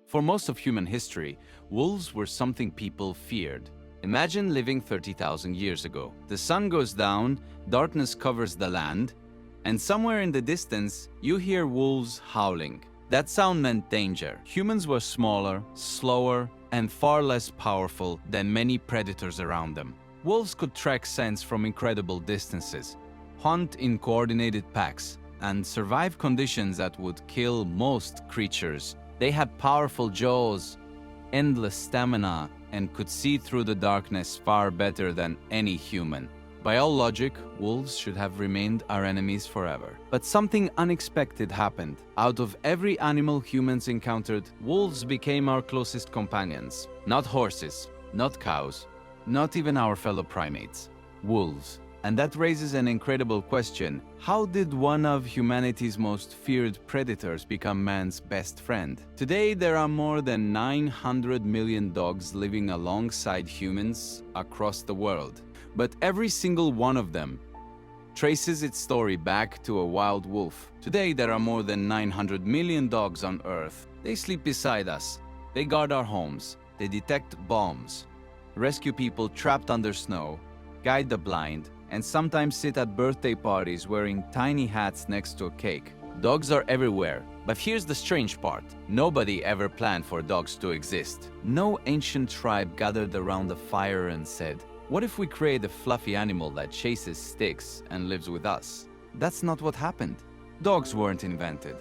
For most of human history, wolves were something people feared. Imagine living 30,000 years ago. The sun goes down, darkness covers the land, and somewhere in the distance, you hear wolves howling. That sound meant danger. Humans were smaller, slower, and far less powerful than many predators around them. Wolves could track scents from incredible distances, hunt in coordinated packs, and survive conditions that would kill most creatures. They had powerful jaws, endless stamina, and could see through the darkness far better than any human. By all logic, wolves should have remained our enemies forever. But something unexpected happened. Out of every animal humans encountered, wolves became our closest companions. Not horses, not cows, not even our fellow primates. Wolves. And that raises an incredible question. How did one of humanity's most feared predators become man's best friend? Today, there are more than 900 million dogs living alongside humans across the world. But every single one of them traces its story back to a wild wolf. Today, there are more than 900 million dogs on Earth. They sleep beside us. They guard our homes. They detect bombs, rescue people trapped under snow, guide the blind, and sometimes sit at birthday parties wearing tiny hats next to a cake. Dogs are everywhere, but here's the strange part. Nobody ever planned for dogs to exist. No ancient tribe gathered around a fire and said, "What if we create a fluffy animal that chases sticks and lives with us?" That's not what happened. Dogs weren't invented.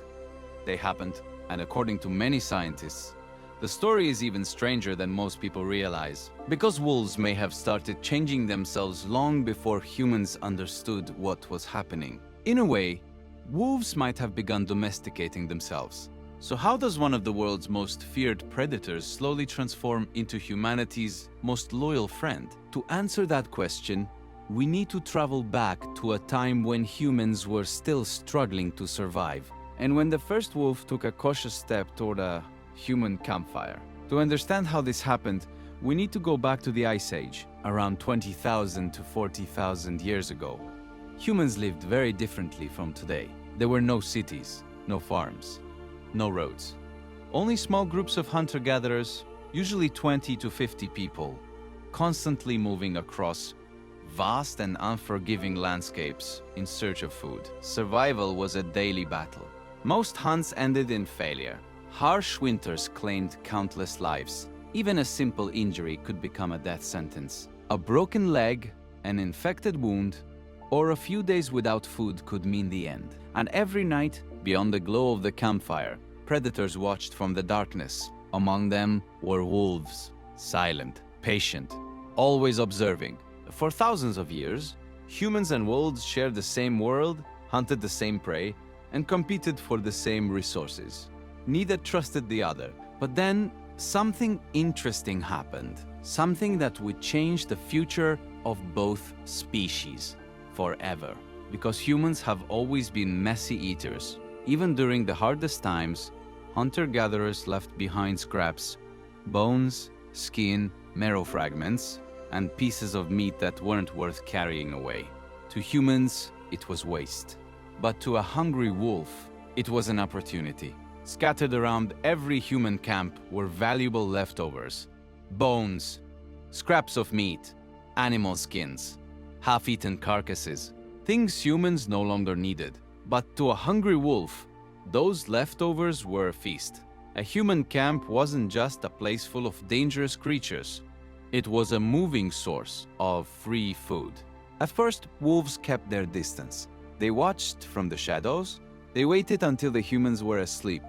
They happened, and according to many scientists, the story is even stranger than most people realize, because wolves may have started changing themselves long before humans understood what was happening. In a way, wolves might have begun domesticating themselves. So how does one of the world's most feared predators slowly transform into humanity's most loyal friend? To answer that question, we need to travel back to a time when humans were still struggling to survive, and when the first wolf took a cautious step toward a human campfire. To understand how this happened, we need to go back to the Ice Age, around 20,000 to 40,000 years ago. Humans lived very differently from today. There were no cities, no farms, no roads. Only small groups of hunter-gatherers, usually 20 to 50 people, constantly moving across vast and unforgiving landscapes in search of food. Survival was a daily battle. Most hunts ended in failure. Harsh winters claimed countless lives. Even a simple injury could become a death sentence. A broken leg, an infected wound, or a few days without food could mean the end. And every night, beyond the glow of the campfire, predators watched from the darkness. Among them were wolves, silent, patient, always observing. For thousands of years, humans and wolves shared the same world, hunted the same prey, and competed for the same resources. Neither trusted the other. But then something interesting happened. Something that would change the future of both species forever. Because humans have always been messy eaters. Even during the hardest times, hunter-gatherers left behind scraps, bones, skin, marrow fragments, and pieces of meat that weren't worth carrying away. To humans, it was waste. But to a hungry wolf, it was an opportunity. Scattered around every human camp were valuable leftovers. Bones, scraps of meat, animal skins, half-eaten carcasses, things humans no longer needed. But to a hungry wolf, those leftovers were a feast. A human camp wasn't just a place full of dangerous creatures. It was a moving source of free food. At first, wolves kept their distance. They watched from the shadows. They waited until the humans were asleep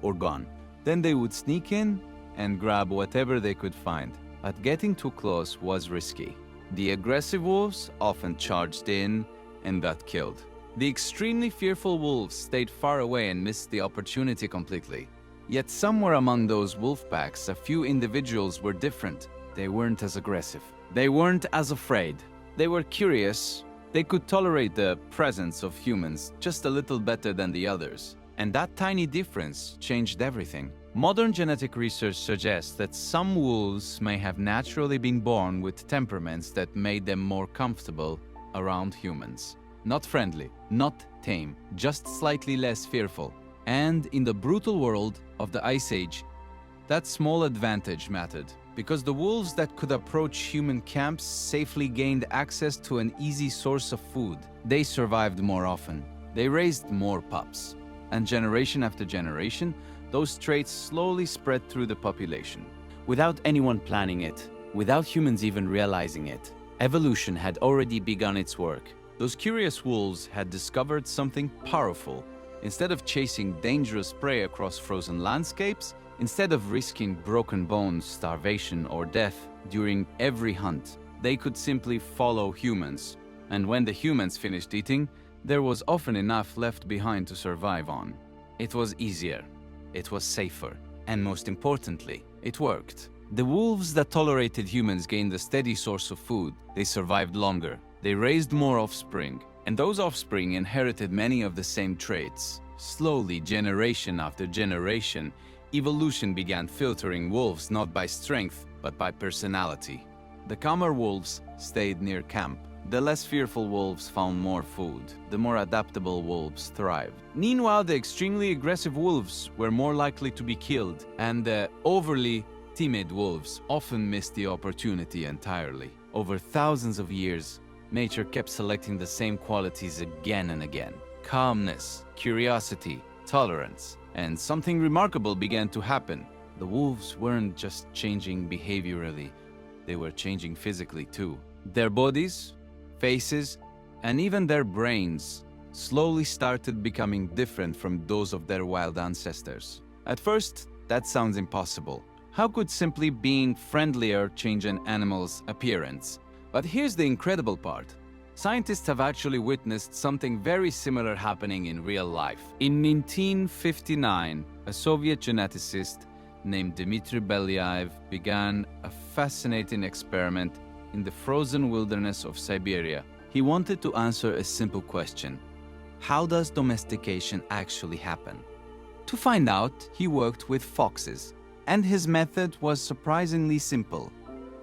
or gone. Then they would sneak in and grab whatever they could find. But getting too close was risky. The aggressive wolves often charged in and got killed. The extremely fearful wolves stayed far away and missed the opportunity completely. Yet somewhere among those wolf packs, a few individuals were different. They weren't as aggressive. They weren't as afraid. They were curious. They could tolerate the presence of humans just a little better than the others. And that tiny difference changed everything. Modern genetic research suggests that some wolves may have naturally been born with temperaments that made them more comfortable around humans. Not friendly, not tame, just slightly less fearful. And in the brutal world of the Ice Age, That small advantage mattered, because the wolves that could approach human camps safely gained access to an easy source of food. They survived more often. They raised more pups. And generation after generation, those traits slowly spread through the population. Without anyone planning it, without humans even realizing it, evolution had already begun its work. Those curious wolves had discovered something powerful. Instead of chasing dangerous prey across frozen landscapes, instead of risking broken bones, starvation, or death during every hunt, they could simply follow humans. And when the humans finished eating, there was often enough left behind to survive on. It was easier, it was safer, and most importantly, it worked. The wolves that tolerated humans gained a steady source of food. They survived longer. They raised more offspring, and those offspring inherited many of the same traits. Slowly, generation after generation, evolution began filtering wolves not by strength, but by personality. The calmer wolves stayed near camp. The less fearful wolves found more food. The more adaptable wolves thrived. Meanwhile, the extremely aggressive wolves were more likely to be killed, and the overly timid wolves often missed the opportunity entirely. Over thousands of years, nature kept selecting the same qualities again and again. Calmness, curiosity, tolerance. And something remarkable began to happen. The wolves weren't just changing behaviorally, they were changing physically too. Their bodies, faces, and even their brains slowly started becoming different from those of their wild ancestors. At first, that sounds impossible. How could simply being friendlier change an animal's appearance? But here's the incredible part. Scientists have actually witnessed something very similar happening in real life. In 1959, a Soviet geneticist named Dmitry Belyaev began a fascinating experiment in the frozen wilderness of Siberia. He wanted to answer a simple question: how does domestication actually happen? To find out, he worked with foxes, and his method was surprisingly simple.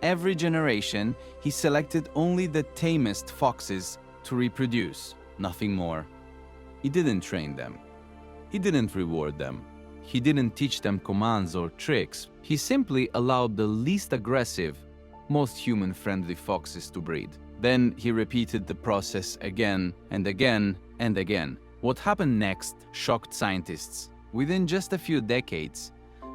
Every generation, he selected only the tamest foxes to reproduce, nothing more. He didn't train them. He didn't reward them. He didn't teach them commands or tricks. He simply allowed the least aggressive, most human-friendly foxes to breed. Then he repeated the process again and again and again. What happened next shocked scientists. Within just a few decades,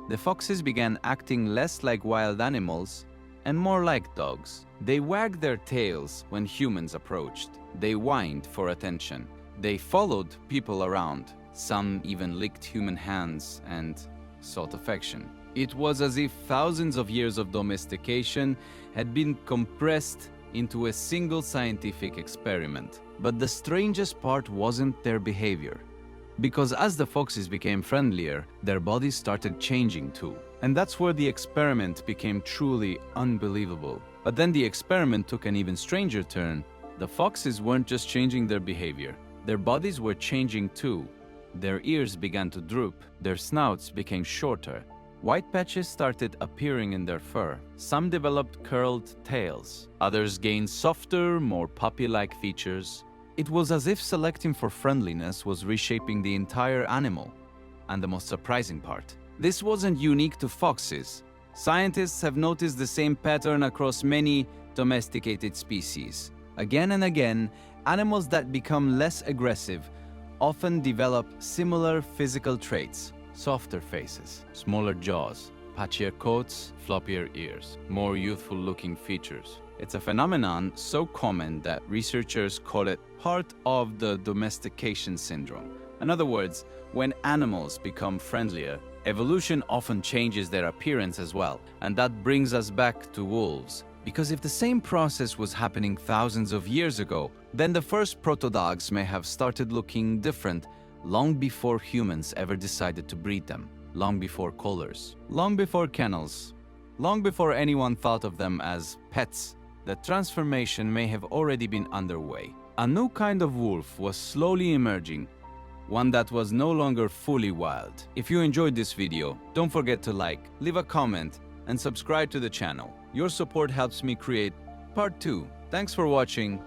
the foxes began acting less like wild animals and more like dogs. They wagged their tails when humans approached. They whined for attention. They followed people around. Some even licked human hands and sought affection. It was as if thousands of years of domestication had been compressed into a single scientific experiment. But the strangest part wasn't their behavior. Because as the foxes became friendlier, their bodies started changing too. And that's where the experiment became truly unbelievable. But then the experiment took an even stranger turn. The foxes weren't just changing their behavior. Their bodies were changing too. Their ears began to droop. Their snouts became shorter. White patches started appearing in their fur. Some developed curled tails. Others gained softer, more puppy-like features. It was as if selecting for friendliness was reshaping the entire animal. And the most surprising part, this wasn't unique to foxes. Scientists have noticed the same pattern across many domesticated species. Again and again, animals that become less aggressive often develop similar physical traits: softer faces, smaller jaws, patchier coats, floppier ears, more youthful-looking features. It's a phenomenon so common that researchers call it part of the domestication syndrome. In other words, when animals become friendlier, evolution often changes their appearance as well. And that brings us back to wolves. Because if the same process was happening thousands of years ago, then the first proto-dogs may have started looking different long before humans ever decided to breed them, long before collars, long before kennels, long before anyone thought of them as pets. The transformation may have already been underway. A new kind of wolf was slowly emerging, one that was no longer fully wild. If you enjoyed this video, don't forget to like, leave a comment, and subscribe to the channel. Your support helps me create part 2. Thanks for watching.